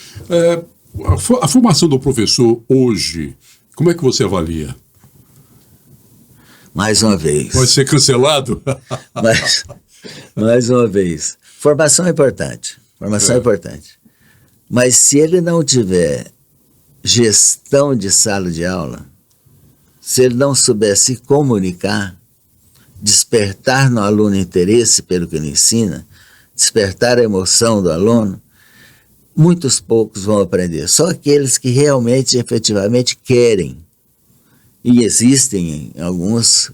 A formação do professor hoje, como é que você avalia? Mais uma vez. Pode ser cancelado? Mais uma vez. Formação é importante. Formação é importante. Mas se ele não tiver gestão de sala de aula, se ele não souber se comunicar, despertar no aluno interesse pelo que ele ensina, despertar a emoção do aluno, muitos poucos vão aprender. Só aqueles que realmente, efetivamente querem. E existem em alguns,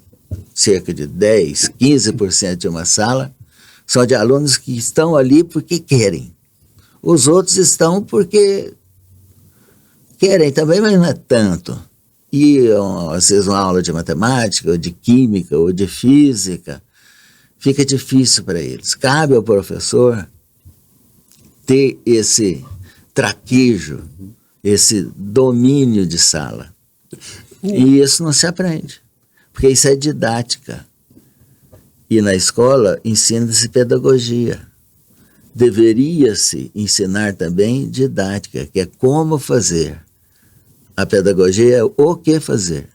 cerca de 10, 15% de uma sala, são de alunos que estão ali porque querem. Os outros estão porque querem também, mas não é tanto. E às vezes uma aula de matemática, ou de química, ou de física, fica difícil para eles. Cabe ao professor ter esse traquejo, esse domínio de sala. E isso não se aprende, porque isso é didática. E na escola ensina-se pedagogia. Deveria-se ensinar também didática, que é como fazer. A pedagogia é o que fazer.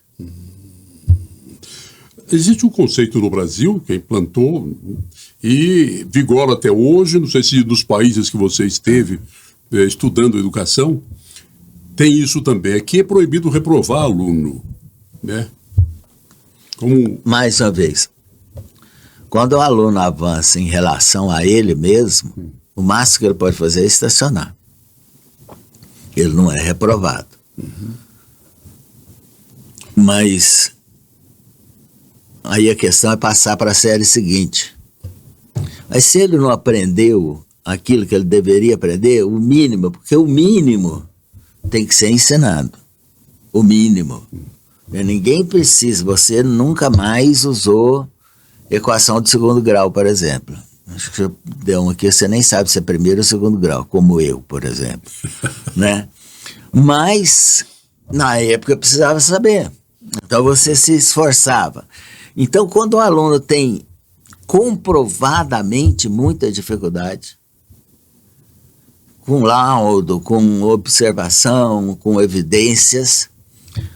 Existe um conceito no Brasil que implantou e vigora até hoje, não sei se nos países que você esteve estudando educação, tem isso também, que é proibido reprovar aluno, né? Como... Mais uma vez, quando o aluno avança em relação a ele mesmo, o máximo que ele pode fazer é estacionar. Ele não é reprovado. Mas aí a questão é passar para a série seguinte. Mas se ele não aprendeu aquilo que ele deveria aprender, o mínimo, porque o mínimo tem que ser ensinado. O mínimo. Ninguém precisa, você nunca mais usou equação de segundo grau, por exemplo. Acho que deu uma aqui, você nem sabe se é primeiro ou segundo grau, como eu, por exemplo. Né? Mas, na época, precisava saber. Então, você se esforçava. Então, quando o aluno tem comprovadamente muita dificuldade, com laudo, com observação, com evidências,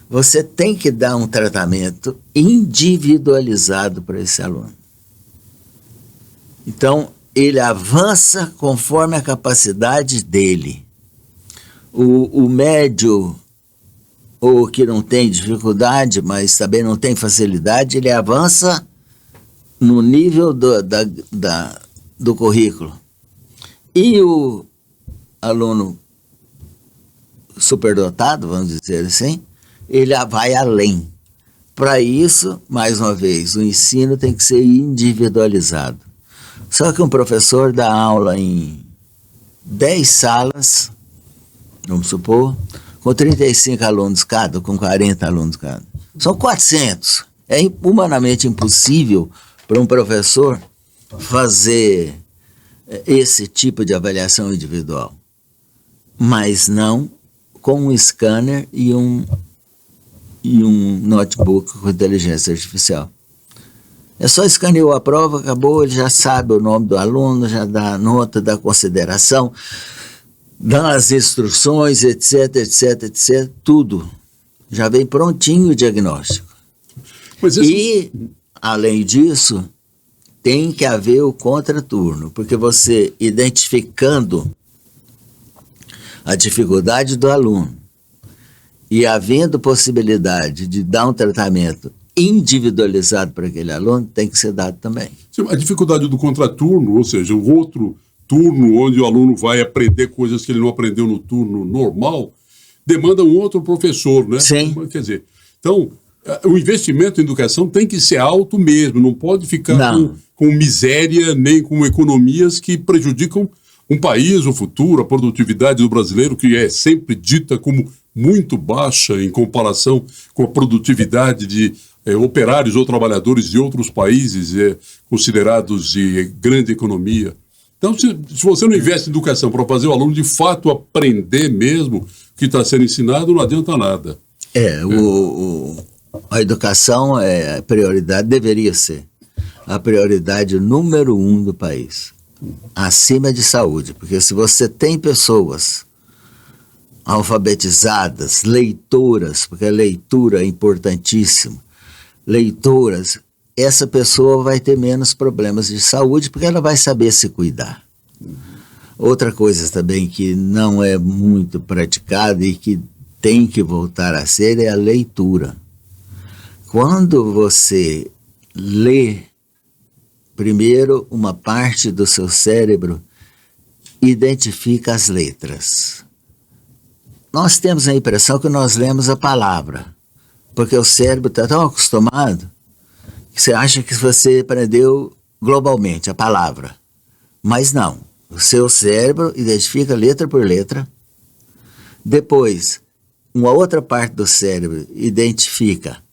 você tem que dar um tratamento individualizado para esse aluno. Então, ele avança conforme a capacidade dele. O médio, ou que não tem dificuldade, mas também não tem facilidade, ele avança no nível do currículo. E o aluno superdotado, vamos dizer assim, ele vai além. Para isso, mais uma vez, o ensino tem que ser individualizado. Só que um professor dá aula em 10 salas, vamos supor, com 35 alunos cada, com 40 alunos cada. São 400. É humanamente impossível para um professor fazer esse tipo de avaliação individual. Mas não com um scanner e um notebook com inteligência artificial. É só escaneou a prova, acabou, ele já sabe o nome do aluno, já dá nota, dá consideração, dá as instruções, etc, etc, etc, tudo. Já vem prontinho o diagnóstico. E, além disso, tem que haver o contraturno, porque você, identificando a dificuldade do aluno e havendo possibilidade de dar um tratamento individualizado para aquele aluno, tem que ser dado também. A dificuldade do contraturno, ou seja, o outro turno onde o aluno vai aprender coisas que ele não aprendeu no turno normal, demanda um outro professor, né? Sim. Quer dizer, então, o investimento em educação tem que ser alto mesmo, não pode ficar com miséria nem com economias que prejudicam um país, o futuro, a produtividade do brasileiro, que é sempre dita como muito baixa em comparação com a produtividade de operários ou trabalhadores de outros países considerados de grande economia. Então, se você não investe em educação para fazer o aluno de fato aprender mesmo o que está sendo ensinado, não adianta nada. A educação é a prioridade, deveria ser a prioridade número 1 do país, acima de saúde, porque se você tem pessoas alfabetizadas, leitoras, porque a leitura é importantíssima, leitoras, essa pessoa vai ter menos problemas de saúde, porque ela vai saber se cuidar. Outra coisa também que não é muito praticada e que tem que voltar a ser é a leitura. Quando você lê, primeiro, uma parte do seu cérebro identifica as letras. Nós temos a impressão que nós lemos a palavra, porque o cérebro está tão acostumado que você acha que você aprendeu globalmente a palavra. Mas não, o seu cérebro identifica letra por letra. Depois, uma outra parte do cérebro identifica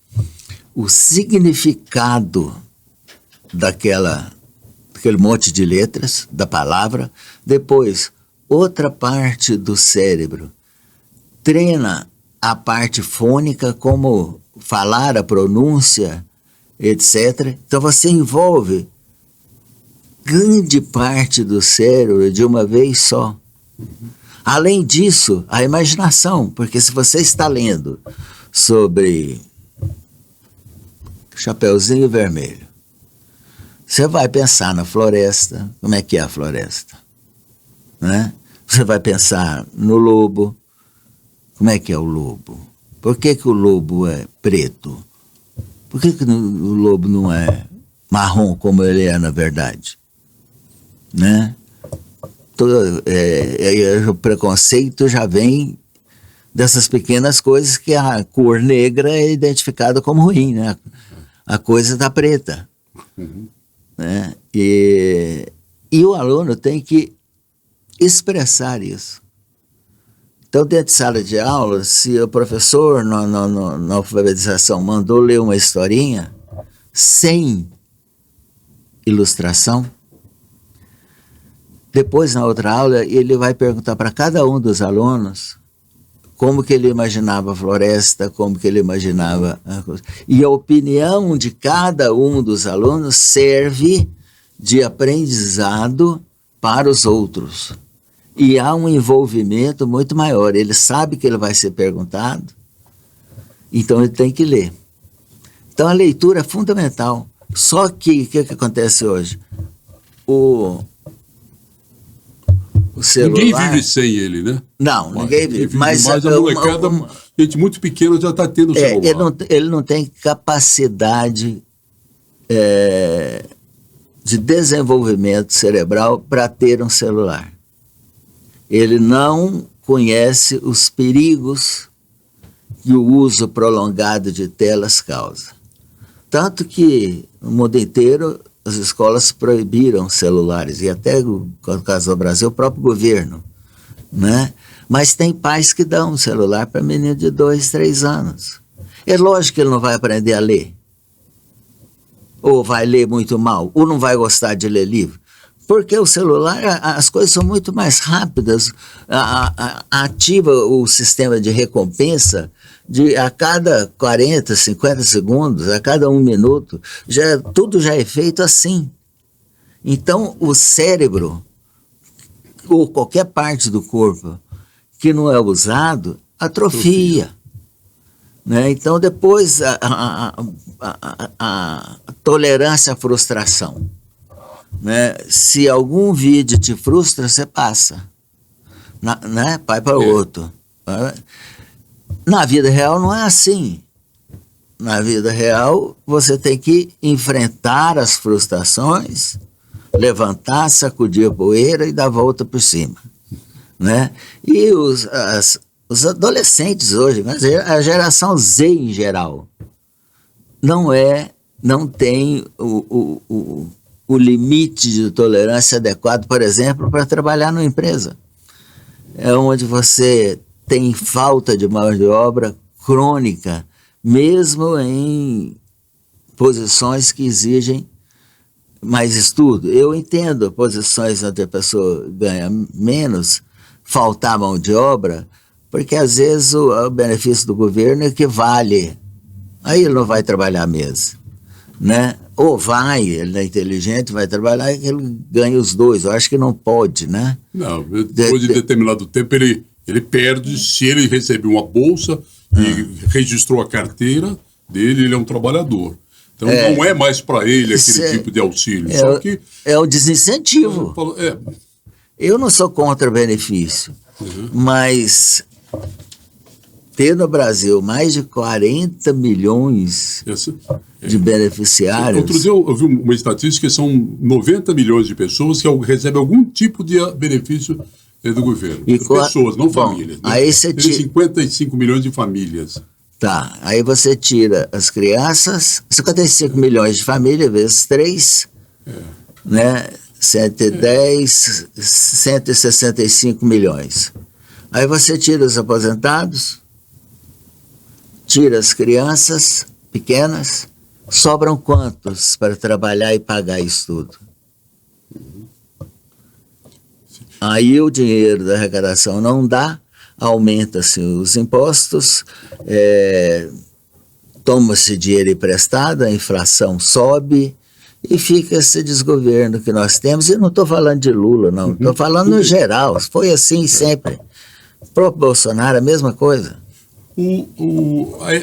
o significado daquele monte de letras, da palavra. Depois, outra parte do cérebro treina a parte fônica, como falar, a pronúncia, etc. Então você envolve grande parte do cérebro de uma vez só. Além disso, a imaginação, porque se você está lendo sobre Chapeuzinho Vermelho, você vai pensar na floresta, como é que é a floresta, né? Você vai pensar no lobo, como é que é o lobo? Por que o lobo é preto? Por que o lobo não é marrom como ele é na verdade? Né? O preconceito já vem dessas pequenas coisas, que a cor negra é identificada como ruim, né? A coisa está preta. Né? E o aluno tem que expressar isso. Então, dentro de sala de aula, se o professor, na alfabetização, mandou ler uma historinha sem ilustração, depois, na outra aula, ele vai perguntar para cada um dos alunos como que ele imaginava a floresta, como que ele imaginava a coisa. E a opinião de cada um dos alunos serve de aprendizado para os outros. E há um envolvimento muito maior. Ele sabe que ele vai ser perguntado, então ele tem que ler. Então a leitura é fundamental. Só que, o que acontece hoje? O celular... Ninguém vive sem ele, né? Não, ninguém vive. Mas a molecada, gente muito pequena já está tendo o celular. Ele não tem capacidade de desenvolvimento cerebral para ter um celular. Ele não conhece os perigos que o uso prolongado de telas causa. Tanto que, no mundo inteiro, as escolas proibiram celulares, e até, no caso do Brasil, o próprio governo. Né? Mas tem pais que dão um celular para menino de 2, 3 anos. É lógico que ele não vai aprender a ler. Ou vai ler muito mal, ou não vai gostar de ler livro. Porque o celular, as coisas são muito mais rápidas, ativa o sistema de recompensa a cada 40, 50 segundos, a cada 1 minuto, tudo já é feito assim. Então, o cérebro, ou qualquer parte do corpo que não é usado, atrofia. Né? Então, depois, a tolerância à frustração. Né? Se algum vídeo te frustra, você passa, né? Vai para outro. Na vida real não é assim. Na vida real você tem que enfrentar as frustrações, levantar, sacudir a poeira e dar a volta por cima, né? E os adolescentes hoje, a geração Z em geral, não tem o limite de tolerância adequado, por exemplo, para trabalhar numa empresa. É onde você tem falta de mão de obra crônica, mesmo em posições que exigem mais estudo. Eu entendo posições onde a pessoa ganha menos, faltar mão de obra, porque às vezes o benefício do governo equivale. Aí ele não vai trabalhar mesmo, né? Ou ele é inteligente, vai trabalhar e ele ganha os dois. Eu acho que não pode, né? Não, depois de determinado tempo ele perde. Se ele recebe uma bolsa e registrou a carteira dele, ele é um trabalhador. Então não é mais para ele aquele tipo de auxílio. Só que é o desincentivo. Eu não sou contra benefício, mas ter no Brasil mais de 40 milhões de beneficiários... Outro dia eu vi uma estatística que são 90 milhões de pessoas que recebem algum tipo de benefício do governo. Pessoas, não famílias. Né? Aí você tem 55 milhões de famílias. Tá, aí você tira as crianças, 55 milhões de famílias vezes 3, né? 110, 165 milhões. Aí você tira os aposentados, tira as crianças pequenas, sobram quantos para trabalhar e pagar isso tudo? Aí o dinheiro da arrecadação não dá, aumenta-se os impostos, toma-se dinheiro emprestado, a inflação sobe e fica esse desgoverno que nós temos. E não estou falando de Lula, não, estou falando no geral, foi assim sempre. O próprio Bolsonaro, a mesma coisa.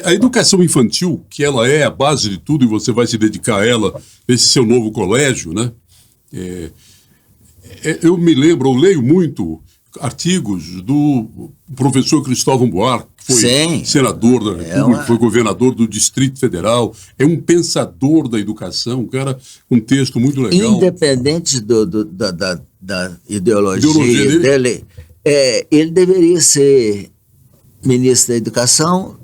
A educação infantil, que ela é a base de tudo e você vai se dedicar a ela nesse seu novo colégio, né? Eu me lembro, eu leio muito artigos do professor Cristóvão Buarque, que foi Sim. senador da República, foi governador do Distrito Federal, é um pensador da educação, um cara com um texto muito legal. Independente da ideologia dele, ele deveria ser ministro da Educação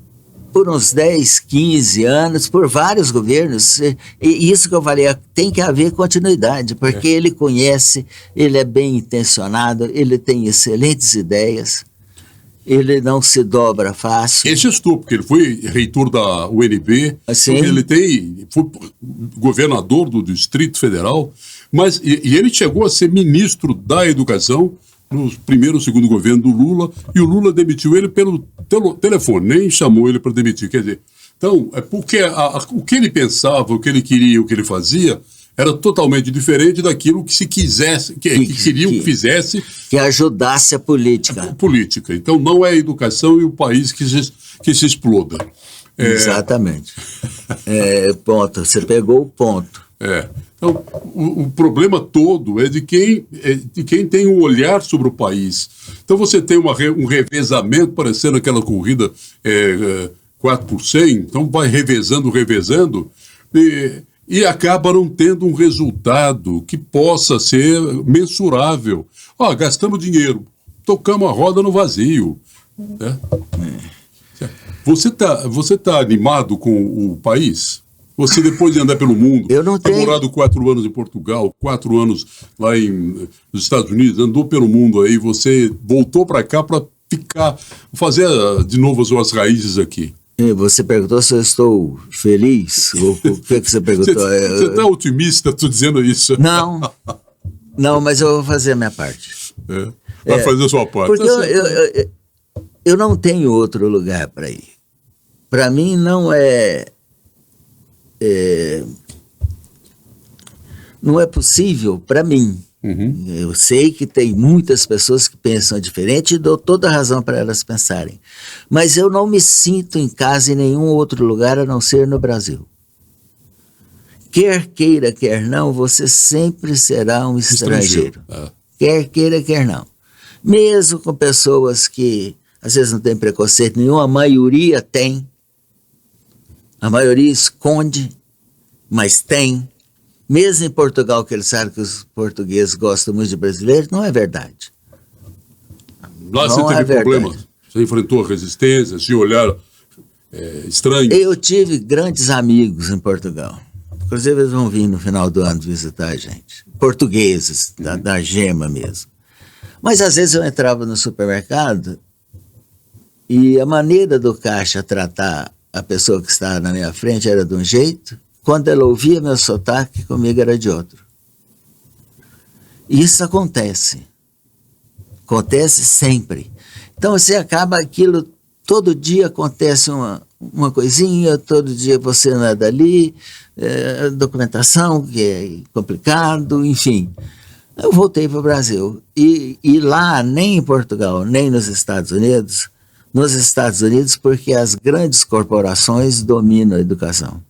por uns 10, 15 anos, por vários governos. E isso que eu falei, tem que haver continuidade, porque ele conhece, ele é bem intencionado, ele tem excelentes ideias, ele não se dobra fácil. É gestor, porque ele foi reitor da UNB, assim, foi governador do Distrito Federal, mas e ele chegou a ser ministro da Educação no primeiro e segundo governo do Lula, e o Lula demitiu ele pelo telefone, nem chamou ele para demitir. Quer dizer, então, é porque o que ele pensava, o que ele queria, o que ele fazia, era totalmente diferente daquilo que se quisesse, que queriam que fizesse. Que ajudasse a política. Política. Então, não é a educação e o país que se exploda. Exatamente. Ponto. Você pegou o ponto. Então, o problema todo é de quem tem um olhar sobre o país. Então, você tem um revezamento, parecendo aquela corrida 4 por 100, então vai revezando, e acaba não tendo um resultado que possa ser mensurável. Gastamos dinheiro, tocamos a roda no vazio. Né? Você tá animado com o país? Você, depois de andar pelo mundo, ter morado 4 anos em Portugal, 4 anos lá nos Estados Unidos, andou pelo mundo aí, você voltou para cá para fazer de novo as suas raízes aqui. Você perguntou se eu estou feliz? O que você perguntou? Você está otimista, estou dizendo isso? Não, mas eu vou fazer a minha parte. Vai fazer a sua parte. Porque eu não tenho outro lugar para ir. Para mim não não é possível para mim. Eu sei que tem muitas pessoas que pensam diferente e dou toda a razão para elas pensarem. Mas eu não me sinto em casa em nenhum outro lugar a não ser no Brasil. Quer queira, quer não, você sempre será um estrangeiro. Quer queira, quer não. Mesmo com pessoas que às vezes não tem preconceito nenhum, a maioria tem. A maioria esconde, mas tem. Mesmo em Portugal, que eles sabem que os portugueses gostam muito de brasileiros, não é verdade. Lá você teve problema? Você enfrentou resistência, se olhar estranho? Eu tive grandes amigos em Portugal. Inclusive, eles vão vir no final do ano visitar a gente. Portugueses, da Gema mesmo. Mas às vezes eu entrava no supermercado e a maneira do caixa tratar a pessoa que estava na minha frente era de um jeito, quando ela ouvia meu sotaque, comigo era de outro. Isso acontece. Acontece sempre. Então você acaba aquilo, todo dia acontece uma coisinha, todo dia você não é dali, documentação que é complicado, enfim. Eu voltei para o Brasil. E lá, nem em Portugal, nem nos Estados Unidos, porque as grandes corporações dominam a educação.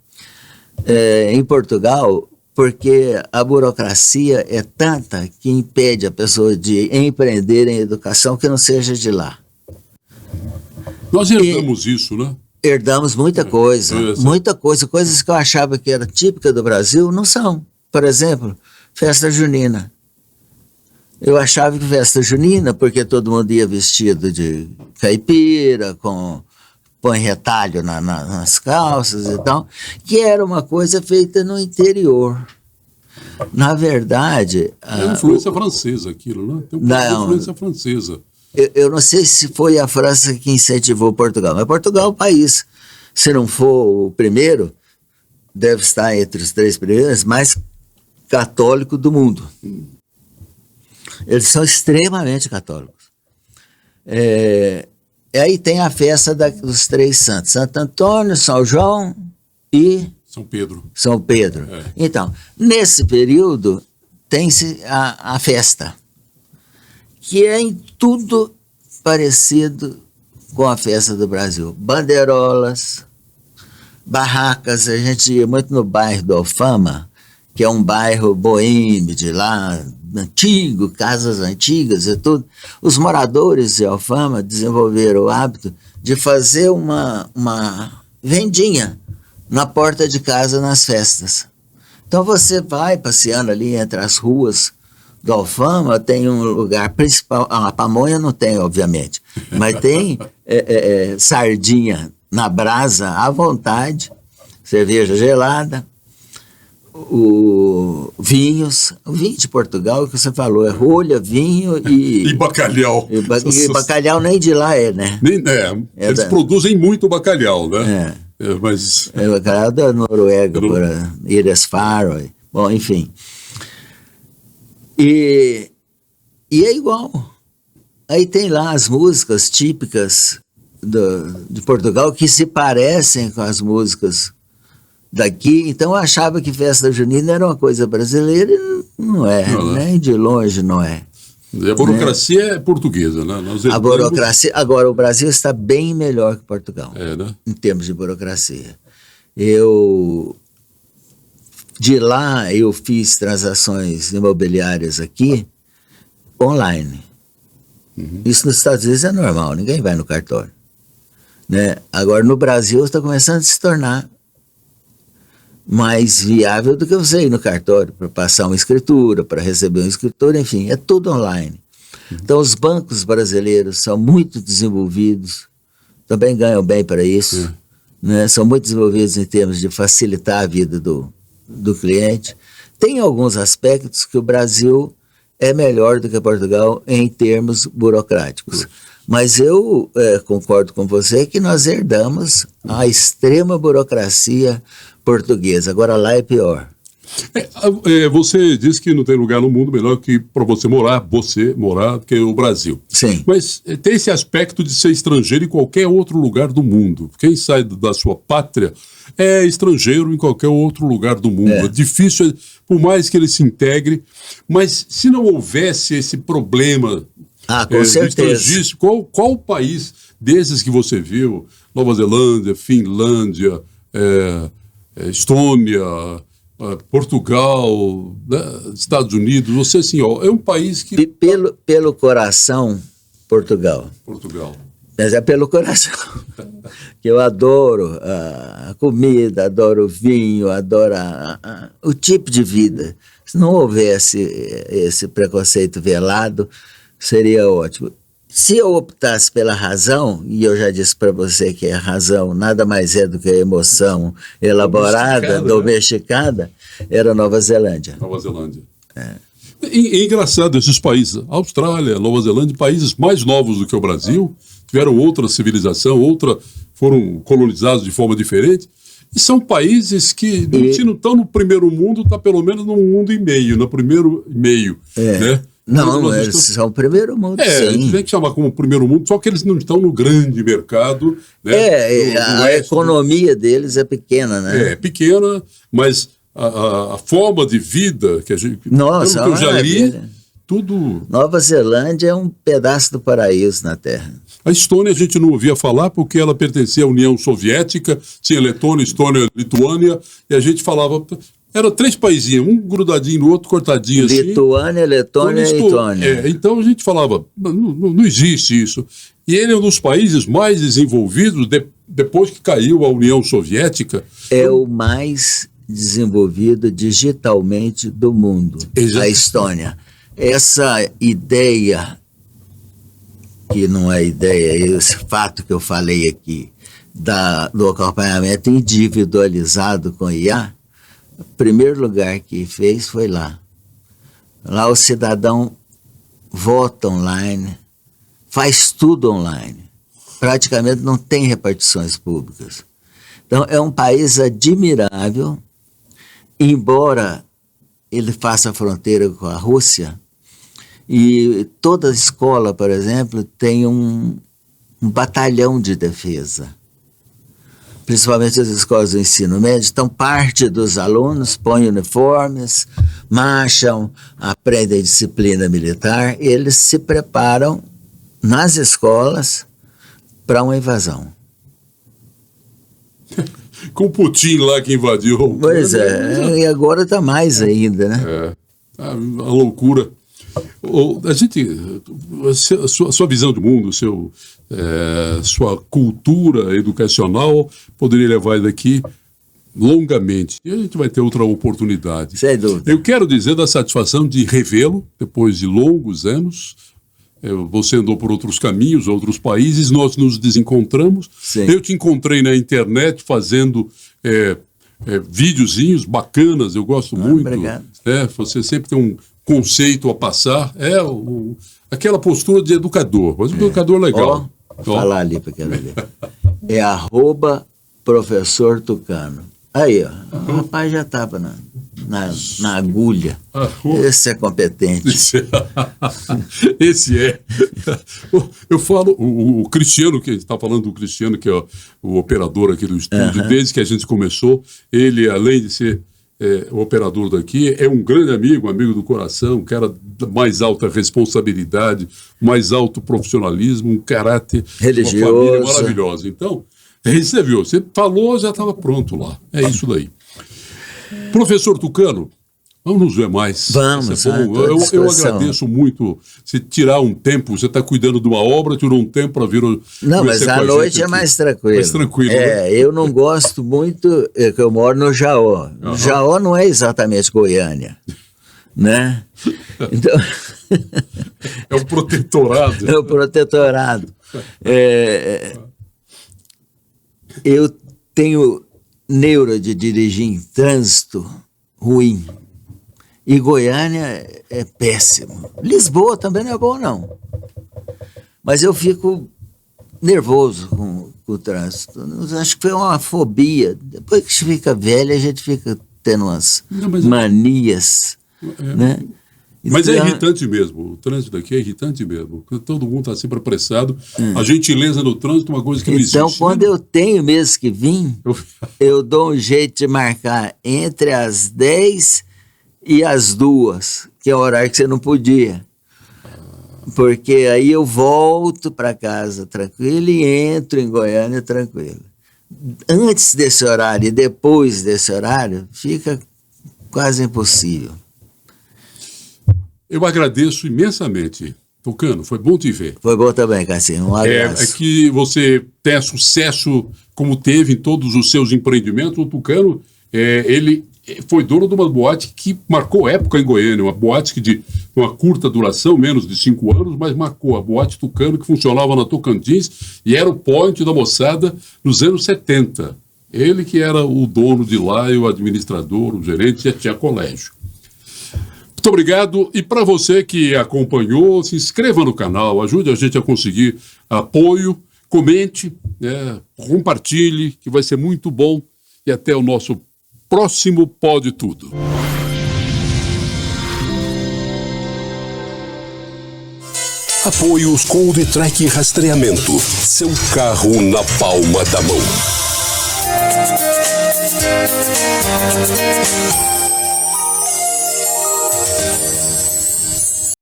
Em Portugal, porque a burocracia é tanta que impede a pessoa de empreender em educação que não seja de lá. Nós herdamos isso, né? Herdamos muita coisa, coisas que eu achava que era típica do Brasil, não são. Por exemplo, festa junina. Eu achava que festa junina, porque todo mundo ia vestido de caipira, põe retalho nas calças e tal, que era uma coisa feita no interior. Na verdade... É influência francesa aquilo, né? Tem uma influência francesa. Eu não sei se foi a França que incentivou Portugal, mas Portugal é um país, se não for o primeiro, deve estar entre os 3 primeiros, mais católico do mundo. Eles são extremamente católicos. E aí tem a festa dos 3 santos, Santo Antônio, São João e... São Pedro. Então, nesse período, tem-se a festa, que é em tudo parecido com a festa do Brasil. Bandeirolas, barracas, a gente ia muito no bairro do Alfama, que é um bairro boêmio de lá, antigo, casas antigas e tudo, os moradores de Alfama desenvolveram o hábito de fazer uma vendinha na porta de casa nas festas. Então você vai passeando ali entre as ruas do Alfama, tem um lugar principal, a pamonha não tem, obviamente, mas tem sardinha na brasa à vontade, cerveja gelada, o vinho de Portugal, que você falou, é rolha, vinho e bacalhau. E bacalhau nem de lá né? Eles produzem muito bacalhau, né? Mas... É bacalhau da Noruega, por Ilhas Faroe. Bom, enfim. E é igual. Aí tem lá as músicas típicas de Portugal que se parecem com as músicas daqui. Então eu achava que festa junina era uma coisa brasileira e não é, nem de longe não é. E a burocracia é portuguesa, né? A burocracia, agora o Brasil está bem melhor que Portugal, né? Em termos de burocracia. De lá eu fiz transações imobiliárias aqui online. Isso nos Estados Unidos é normal, ninguém vai no cartório, né? Agora no Brasil está começando a se tornar mais viável do que você ir no cartório para passar uma escritura, para receber uma escritura, enfim, é tudo online. Então os bancos brasileiros são muito desenvolvidos, também ganham bem para isso, né? São muito desenvolvidos em termos de facilitar a vida do cliente. Tem alguns aspectos que o Brasil é melhor do que Portugal em termos burocráticos. Mas eu concordo com você que nós herdamos a extrema burocracia portuguesa. Agora lá é pior. Você disse que não tem lugar no mundo melhor que para você morar que o Brasil. Sim. Mas tem esse aspecto de ser estrangeiro em qualquer outro lugar do mundo. Quem sai da sua pátria é estrangeiro em qualquer outro lugar do mundo. É difícil, por mais que ele se integre. Mas se não houvesse esse problema com certeza. Qual país desses que você viu, Nova Zelândia, Finlândia, Estônia, Portugal, né, Estados Unidos, você assim, é um país que... Pelo coração, Portugal. Mas é pelo coração. Que eu adoro a comida, adoro o vinho, adoro o tipo de vida. Se não houvesse esse preconceito velado, seria ótimo. Se eu optasse pela razão, e eu já disse para você que a razão nada mais é do que a emoção elaborada, domesticada, era Nova Zelândia. É engraçado, esses países, Austrália, Nova Zelândia, países mais novos do que o Brasil, tiveram outra civilização, foram colonizados de forma diferente, e são países que, se não estão no primeiro mundo, está pelo menos no mundo e meio, no primeiro e meio, né? Não, eles são o primeiro mundo, sim. A gente tem que chamar como primeiro mundo, só que eles não estão no grande mercado, né? A economia deles é pequena, né? É pequena, mas a forma de vida que a gente... Nossa, que eu já li, tudo... Nova Zelândia é um pedaço do paraíso na Terra. A Estônia a gente não ouvia falar porque ela pertencia à União Soviética, tinha Letônia, Estônia, Lituânia, e a gente falava... Era 3 paizinhos, um grudadinho no outro, cortadinho assim. Lituânia, Letônia e Estônia. Então a gente falava, não existe isso. E ele é um dos países mais desenvolvidos depois que caiu a União Soviética. É o mais desenvolvido digitalmente do mundo, a Estônia. Essa ideia, que não é ideia, esse fato que eu falei aqui, do acompanhamento individualizado com IA, o primeiro lugar que fez foi lá. Lá o cidadão vota online, faz tudo online. Praticamente não tem repartições públicas. Então é um país admirável, embora ele faça fronteira com a Rússia, e toda escola, por exemplo, tem um batalhão de defesa. Principalmente as escolas do ensino médio, então parte dos alunos põem uniformes, marcham, aprendem disciplina militar, e eles se preparam nas escolas para uma invasão. com o Putin lá que invadiu. Pois é, e agora está mais ainda, né? A loucura. A gente, sua visão de mundo, sua cultura educacional poderia levar daqui longamente. E a gente vai ter outra oportunidade. Sem dúvida. Eu quero dizer da satisfação de revê-lo depois de longos anos. Você andou por outros caminhos, outros países, nós nos desencontramos. Sim. Eu te encontrei na internet fazendo videozinhos bacanas, eu gosto muito. Obrigado. Você sempre tem um conceito a passar, aquela postura de educador, mas um educador legal. Vou falar ali para aquela ali. É @professor Tucano. Aí, ó, o rapaz já estava na agulha. Esse é competente. Esse é. Eu falo, o Cristiano, que a gente está falando do Cristiano, que é o operador aqui do estúdio, desde que a gente começou, ele, além de ser o operador daqui, é um grande amigo do coração, um cara da mais alta responsabilidade, mais alto profissionalismo, um caráter, religioso, uma família maravilhosa. Então, você viu, você falou, já estava pronto lá. É isso daí. Professor Tucano, vamos nos ver mais. Vamos. Eu agradeço muito você tirar um tempo. Você está cuidando de uma obra, tirou um tempo para vir. Não, mas à noite é mais tranquilo. Mais tranquilo. Né? Eu não gosto muito, que eu moro no Jaó. Jaó não é exatamente Goiânia, né? Então... É o protetorado. É o protetorado. Eu tenho neura de dirigir em trânsito ruim. E Goiânia é péssimo. Lisboa também não é bom, não. Mas eu fico nervoso com o trânsito. Acho que foi uma fobia. Depois que fica velho, a gente fica tendo umas manias, né? Mas é irritante mesmo, o trânsito aqui é irritante mesmo, todo mundo está sempre apressado, a gentileza no trânsito é uma coisa que não existe. Então, quando eu tenho mesmo que vir, eu dou um jeito de marcar entre as 10 e as 2, que é o horário que você não podia. Porque aí eu volto para casa tranquilo e entro em Goiânia tranquilo. Antes desse horário e depois desse horário, fica quase impossível. Eu agradeço imensamente. Tucano, foi bom te ver. Foi bom também, Cassinho. Um abraço. É que você tenha sucesso como teve em todos os seus empreendimentos. O Tucano, ele foi dono de uma boate que marcou época em Goiânia, uma boate de uma curta duração, menos de 5 anos, mas marcou a Boate Tucano, que funcionava na Tocantins e era o point da moçada nos anos 70. Ele que era o dono de lá, e o administrador, o gerente, já tinha colégio. Muito obrigado, e para você que acompanhou, se inscreva no canal, ajude a gente a conseguir apoio, comente, compartilhe, que vai ser muito bom, e até o nosso próximo Pode Tudo. Apoios Cold-Track Rastreamento, seu carro na palma da mão.